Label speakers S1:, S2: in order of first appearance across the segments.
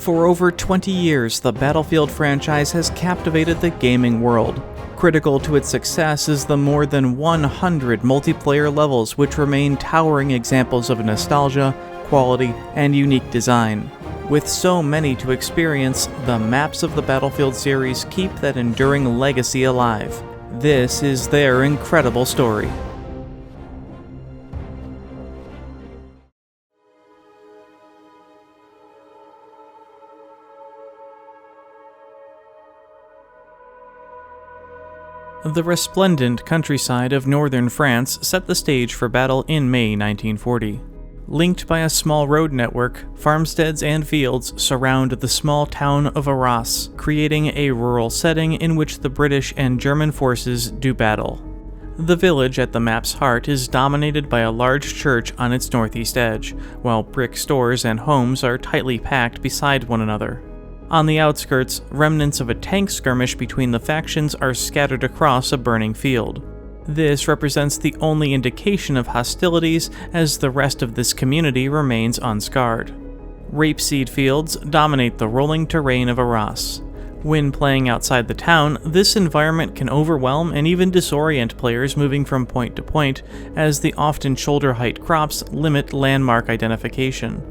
S1: For over 20 years, the Battlefield franchise has captivated the gaming world. Critical to its success is the more than 100 multiplayer levels which remain towering examples of nostalgia, quality, and unique design. With so many to experience, the maps of the Battlefield series keep that enduring legacy alive. This is their incredible story. The resplendent countryside of northern France set the stage for battle in May 1940. Linked by a small road network, farmsteads and fields surround the small town of Arras, creating a rural setting in which the British and German forces do battle. The village at the map's heart is dominated by a large church on its northeast edge, while brick stores and homes are tightly packed beside one another. On the outskirts, remnants of a tank skirmish between the factions are scattered across a burning field. This represents the only indication of hostilities, as the rest of this community remains unscarred. Rapeseed fields dominate the rolling terrain of Arras. When playing outside the town, this environment can overwhelm and even disorient players moving from point to point, as the often shoulder-height crops limit landmark identification.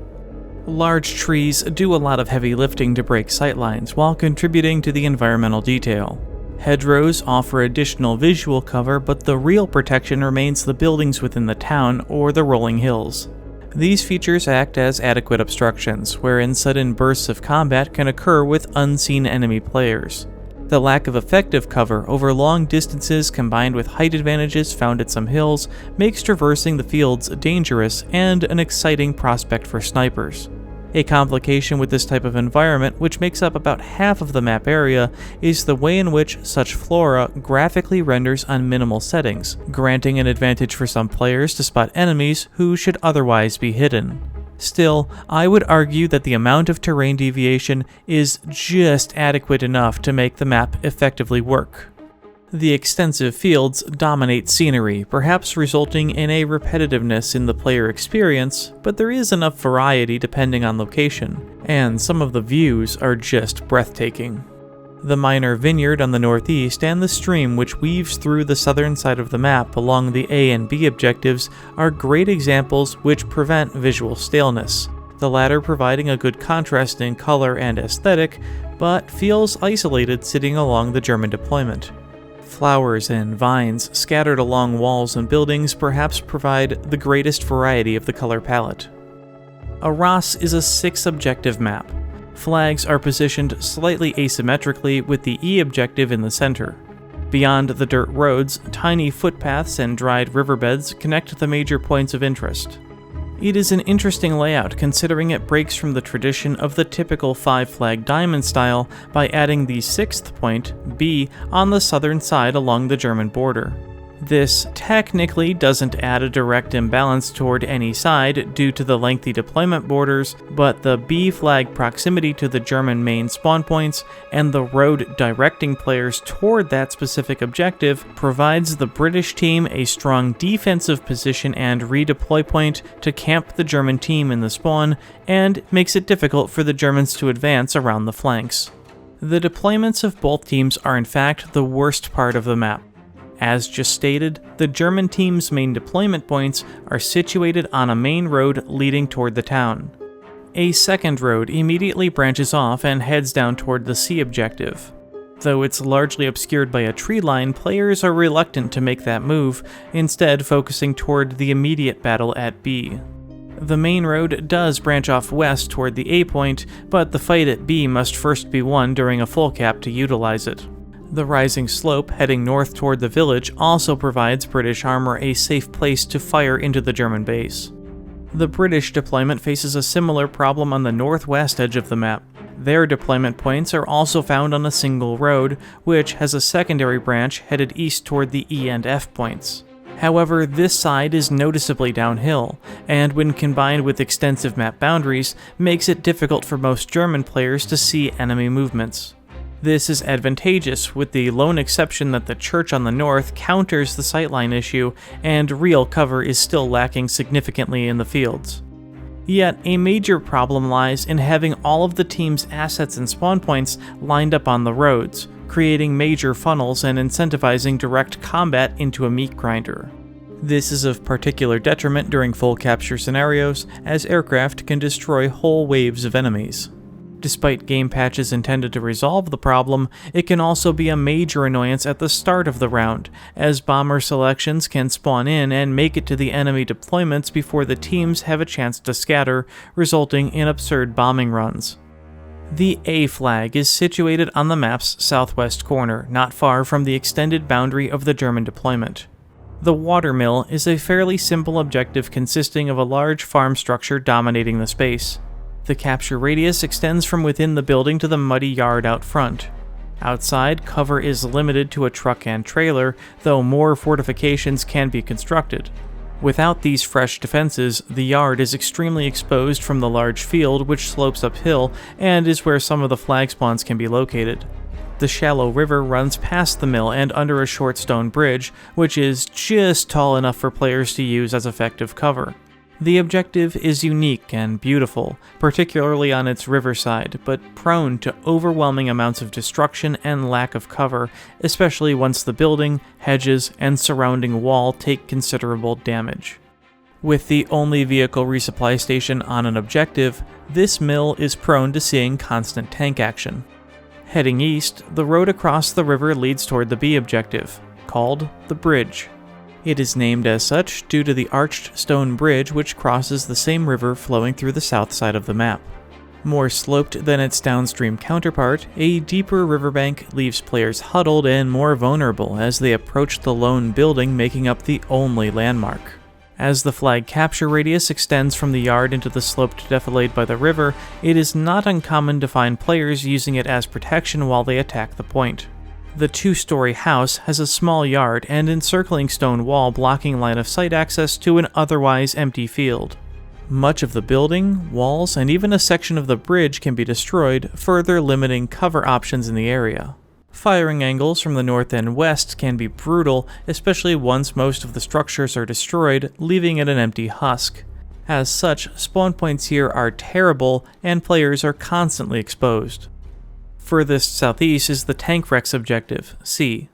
S1: Large trees do a lot of heavy lifting to break sightlines while contributing to the environmental detail. Hedgerows offer additional visual cover, but the real protection remains the buildings within the town or the rolling hills. These features act as adequate obstructions, wherein sudden bursts of combat can occur with unseen enemy players. The lack of effective cover over long distances combined with height advantages found at some hills makes traversing the fields dangerous and an exciting prospect for snipers. A complication with this type of environment, which makes up about half of the map area, is the way in which such flora graphically renders on minimal settings, granting an advantage for some players to spot enemies who should otherwise be hidden. Still, I would argue that the amount of terrain deviation is just adequate enough to make the map effectively work. The extensive fields dominate scenery, perhaps resulting in a repetitiveness in the player experience, but there is enough variety depending on location, and some of the views are just breathtaking. The minor vineyard on the northeast and the stream which weaves through the southern side of the map along the A and B objectives are great examples which prevent visual staleness, the latter providing a good contrast in color and aesthetic, but feels isolated sitting along the German deployment. Flowers and vines scattered along walls and buildings perhaps provide the greatest variety of the color palette. Arras is a 6-objective map. Flags are positioned slightly asymmetrically with the E objective in the center. Beyond the dirt roads, tiny footpaths and dried riverbeds connect the major points of interest. It is an interesting layout considering it breaks from the tradition of the typical 5-flag diamond style by adding the 6th point, B, on the southern side along the German border. This technically doesn't add a direct imbalance toward any side due to the lengthy deployment borders, but the B flag proximity to the German main spawn points and the road directing players toward that specific objective provides the British team a strong defensive position and redeploy point to camp the German team in the spawn, and makes it difficult for the Germans to advance around the flanks. The deployments of both teams are in fact the worst part of the map. As just stated, the German team's main deployment points are situated on a main road leading toward the town. A second road immediately branches off and heads down toward the C objective. Though it's largely obscured by a tree line, players are reluctant to make that move, instead focusing toward the immediate battle at B. The main road does branch off west toward the A point, but the fight at B must first be won during a full cap to utilize it. The rising slope heading north toward the village also provides British armor a safe place to fire into the German base. The British deployment faces a similar problem on the northwest edge of the map. Their deployment points are also found on a single road, which has a secondary branch headed east toward the E and F points. However, this side is noticeably downhill, and when combined with extensive map boundaries, makes it difficult for most German players to see enemy movements. This is advantageous, with the lone exception that the church on the north counters the sightline issue, and real cover is still lacking significantly in the fields. Yet, a major problem lies in having all of the team's assets and spawn points lined up on the roads, creating major funnels and incentivizing direct combat into a meat grinder. This is of particular detriment during full capture scenarios, as aircraft can destroy whole waves of enemies. Despite game patches intended to resolve the problem, it can also be a major annoyance at the start of the round, as bomber selections can spawn in and make it to the enemy deployments before the teams have a chance to scatter, resulting in absurd bombing runs. The A flag is situated on the map's southwest corner, not far from the extended boundary of the German deployment. The watermill is a fairly simple objective consisting of a large farm structure dominating the space. The capture radius extends from within the building to the muddy yard out front. Outside, cover is limited to a truck and trailer, though more fortifications can be constructed. Without these fresh defenses, the yard is extremely exposed from the large field which slopes uphill and is where some of the flag spawns can be located. The shallow river runs past the mill and under a short stone bridge, which is just tall enough for players to use as effective cover. The objective is unique and beautiful, particularly on its riverside, but prone to overwhelming amounts of destruction and lack of cover, especially once the building, hedges, and surrounding wall take considerable damage. With the only vehicle resupply station on an objective, this mill is prone to seeing constant tank action. Heading east, the road across the river leads toward the B objective, called the Bridge. It is named as such due to the arched stone bridge which crosses the same river flowing through the south side of the map. More sloped than its downstream counterpart, a deeper riverbank leaves players huddled and more vulnerable as they approach the lone building making up the only landmark. As the flag capture radius extends from the yard into the sloped defilade by the river, it is not uncommon to find players using it as protection while they attack the point. The two-story house has a small yard and encircling stone wall blocking line of sight access to an otherwise empty field. Much of the building, walls, and even a section of the bridge can be destroyed, further limiting cover options in the area. Firing angles from the north and west can be brutal, especially once most of the structures are destroyed, leaving it an empty husk. As such, spawn points here are terrible, and players are constantly exposed. Furthest southeast is the Tank Wrecks objective, C.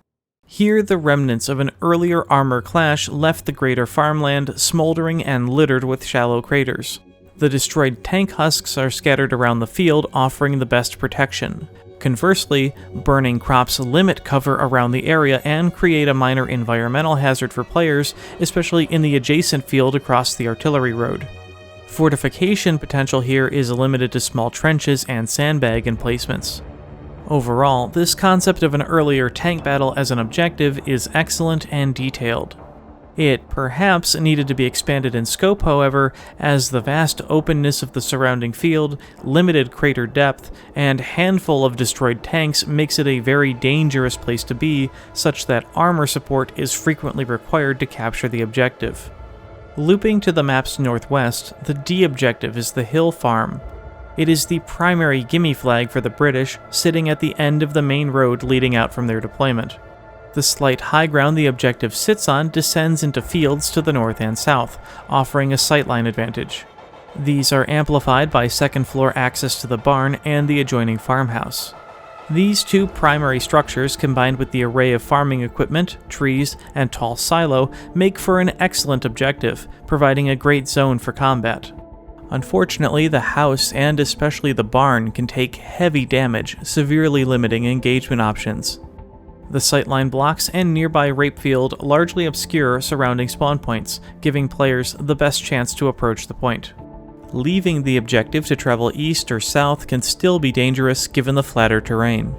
S1: Here, the remnants of an earlier armor clash left the greater farmland smoldering and littered with shallow craters. The destroyed tank husks are scattered around the field, offering the best protection. Conversely, burning crops limit cover around the area and create a minor environmental hazard for players, especially in the adjacent field across the artillery road. Fortification potential here is limited to small trenches and sandbag emplacements. Overall, this concept of an earlier tank battle as an objective is excellent and detailed. It perhaps needed to be expanded in scope, however, as the vast openness of the surrounding field, limited crater depth, and handful of destroyed tanks makes it a very dangerous place to be, such that armor support is frequently required to capture the objective. Looping to the map's northwest, the D objective is the Hill Farm. It is the primary gimme flag for the British, sitting at the end of the main road leading out from their deployment. The slight high ground the objective sits on descends into fields to the north and south, offering a sightline advantage. These are amplified by second-floor access to the barn and the adjoining farmhouse. These two primary structures, combined with the array of farming equipment, trees, and tall silo, make for an excellent objective, providing a great zone for combat. Unfortunately, the house and especially the barn can take heavy damage, severely limiting engagement options. The sightline blocks and nearby rape field largely obscure surrounding spawn points, giving players the best chance to approach the point. Leaving the objective to travel east or south can still be dangerous given the flatter terrain.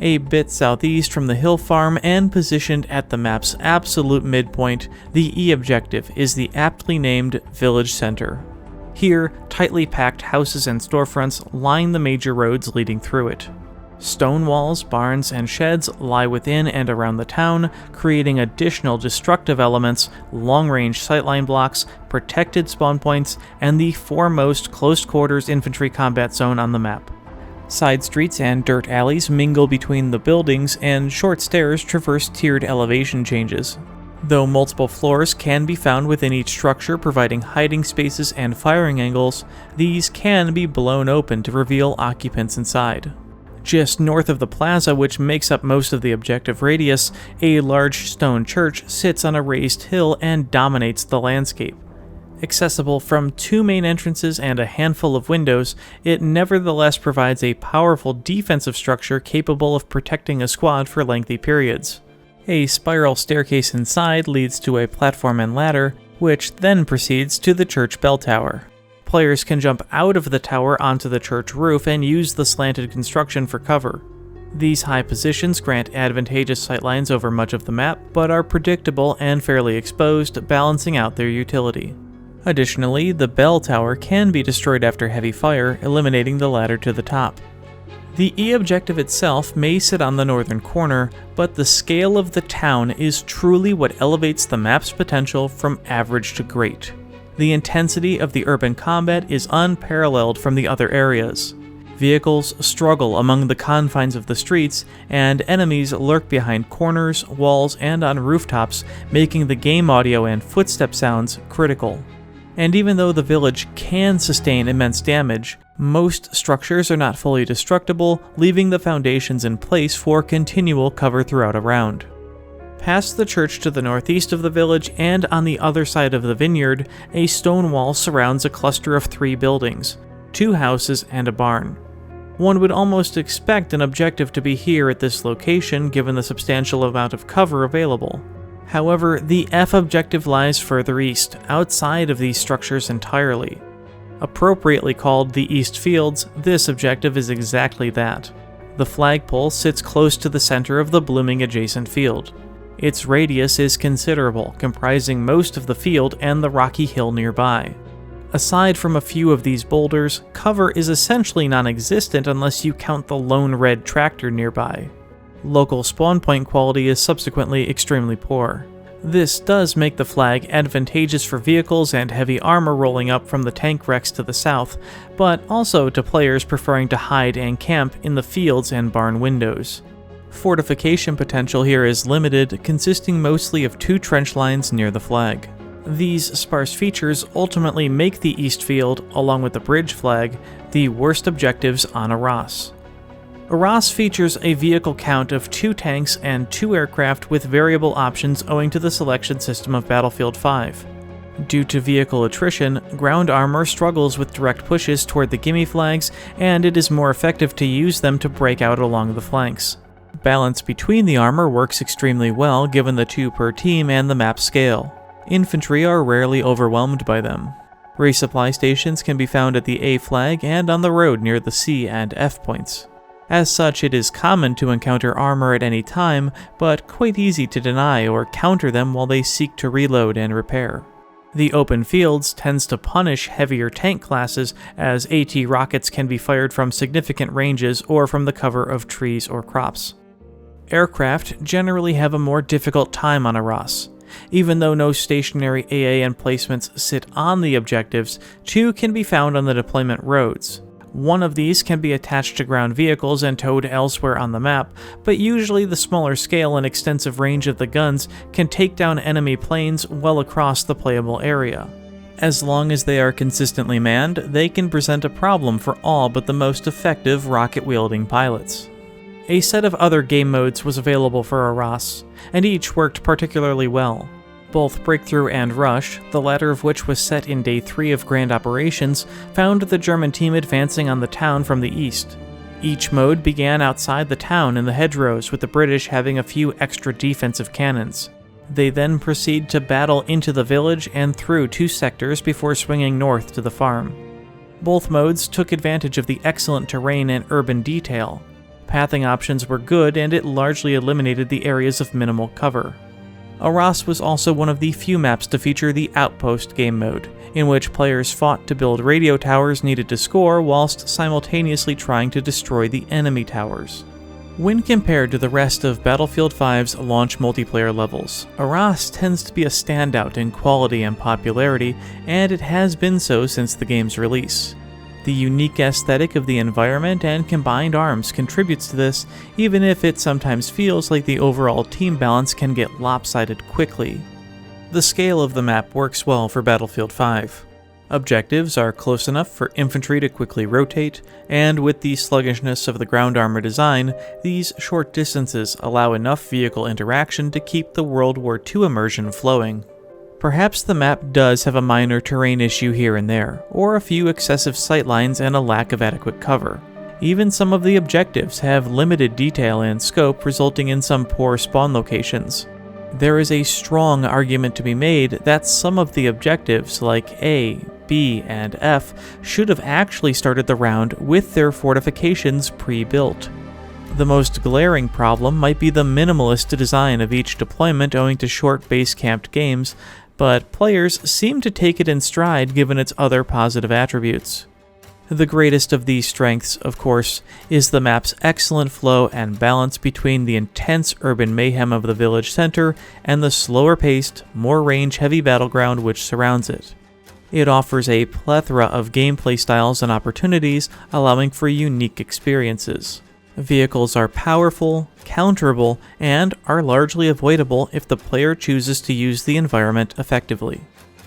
S1: A bit southeast from the hill farm and positioned at the map's absolute midpoint, the E objective is the aptly named Village Center. Here, tightly packed houses and storefronts line the major roads leading through it. Stone walls, barns, and sheds lie within and around the town, creating additional destructive elements, long-range sightline blocks, protected spawn points, and the foremost close-quarters infantry combat zone on the map. Side streets and dirt alleys mingle between the buildings, and short stairs traverse tiered elevation changes. Though multiple floors can be found within each structure providing hiding spaces and firing angles, these can be blown open to reveal occupants inside. Just north of the plaza, which makes up most of the objective radius, a large stone church sits on a raised hill and dominates the landscape. Accessible from 2 main entrances and a handful of windows, it nevertheless provides a powerful defensive structure capable of protecting a squad for lengthy periods. A spiral staircase inside leads to a platform and ladder, which then proceeds to the church bell tower. Players can jump out of the tower onto the church roof and use the slanted construction for cover. These high positions grant advantageous sightlines over much of the map, but are predictable and fairly exposed, balancing out their utility. Additionally, the bell tower can be destroyed after heavy fire, eliminating the ladder to the top. The E objective itself may sit on the northern corner, but the scale of the town is truly what elevates the map's potential from average to great. The intensity of the urban combat is unparalleled from the other areas. Vehicles struggle among the confines of the streets, and enemies lurk behind corners, walls, and on rooftops, making the game audio and footstep sounds critical. And even though the village can sustain immense damage, most structures are not fully destructible, leaving the foundations in place for continual cover throughout a round. Past the church to the northeast of the village and on the other side of the vineyard, a stone wall surrounds a cluster of 3 buildings, 2 houses and a barn. One would almost expect an objective to be here at this location given the substantial amount of cover available. However, the F objective lies further east, outside of these structures entirely. Appropriately called the East Fields, this objective is exactly that. The flagpole sits close to the center of the blooming adjacent field. Its radius is considerable, comprising most of the field and the rocky hill nearby. Aside from a few of these boulders, cover is essentially non-existent unless you count the lone red tractor nearby. Local spawn point quality is subsequently extremely poor. This does make the flag advantageous for vehicles and heavy armor rolling up from the tank wrecks to the south, but also to players preferring to hide and camp in the fields and barn windows. Fortification potential here is limited, consisting mostly of 2 trench lines near the flag. These sparse features ultimately make the East Field, along with the bridge flag, the worst objectives on Arras. Arras features a vehicle count of 2 tanks and 2 aircraft with variable options owing to the selection system of Battlefield 5. Due to vehicle attrition, ground armor struggles with direct pushes toward the gimme flags, and it is more effective to use them to break out along the flanks. Balance between the armor works extremely well given the 2 per team and the map scale. Infantry are rarely overwhelmed by them. Resupply stations can be found at the A flag and on the road near the C and F points. As such, it is common to encounter armor at any time, but quite easy to deny or counter them while they seek to reload and repair. The open fields tends to punish heavier tank classes, as AT rockets can be fired from significant ranges or from the cover of trees or crops. Aircraft generally have a more difficult time on Arras. Even though no stationary AA emplacements sit on the objectives, 2 can be found on the deployment roads. One of these can be attached to ground vehicles and towed elsewhere on the map, but usually the smaller scale and extensive range of the guns can take down enemy planes well across the playable area. As long as they are consistently manned, they can present a problem for all but the most effective rocket-wielding pilots. A set of other game modes was available for Arras, and each worked particularly well. Both Breakthrough and Rush, the latter of which was set in Day 3 of Grand Operations, found the German team advancing on the town from the east. Each mode began outside the town in the hedgerows, with the British having a few extra defensive cannons. They then proceed to battle into the village and through 2 sectors before swinging north to the farm. Both modes took advantage of the excellent terrain and urban detail. Pathing options were good, and it largely eliminated the areas of minimal cover. Arras was also one of the few maps to feature the Outpost game mode, in which players fought to build radio towers needed to score whilst simultaneously trying to destroy the enemy towers. When compared to the rest of Battlefield 5's launch multiplayer levels, Arras tends to be a standout in quality and popularity, and it has been so since the game's release. The unique aesthetic of the environment and combined arms contributes to this, even if it sometimes feels like the overall team balance can get lopsided quickly. the scale of the map works well for Battlefield 5. Objectives are close enough for infantry to quickly rotate, and with the sluggishness of the ground armor design, these short distances allow enough vehicle interaction to keep the World War II immersion flowing. Perhaps the map does have a minor terrain issue here and there, or a few excessive sightlines and a lack of adequate cover. Even some of the objectives have limited detail and scope, resulting in some poor spawn locations. There is a strong argument to be made that some of the objectives, like A, B, and F, should have actually started the round with their fortifications pre-built. The most glaring problem might be the minimalist design of each deployment owing to short base-camped games, but players seem to take it in stride given its other positive attributes. The greatest of these strengths, of course, is the map's excellent flow and balance between the intense urban mayhem of the village center and the slower-paced, more range-heavy battleground which surrounds it. It offers a plethora of gameplay styles and opportunities, allowing for unique experiences. Vehicles are powerful, counterable, and are largely avoidable if the player chooses to use the environment effectively.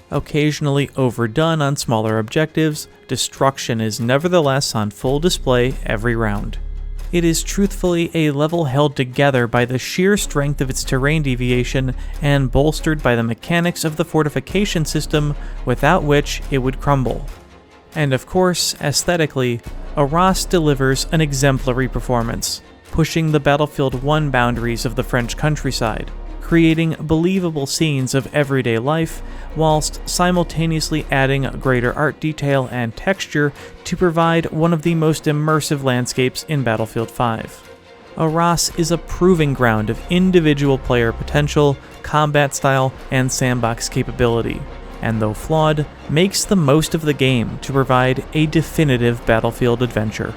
S1: Occasionally overdone on smaller objectives, destruction is nevertheless on full display every round. It is truthfully a level held together by the sheer strength of its terrain deviation and bolstered by the mechanics of the fortification system, without which it would crumble. And of course, aesthetically, Arras delivers an exemplary performance, pushing the Battlefield 1 boundaries of the French countryside, creating believable scenes of everyday life, whilst simultaneously adding greater art detail and texture to provide one of the most immersive landscapes in Battlefield 5. Arras is a proving ground of individual player potential, combat style, and sandbox capability, and though flawed, makes the most of the game to provide a definitive Battlefield adventure.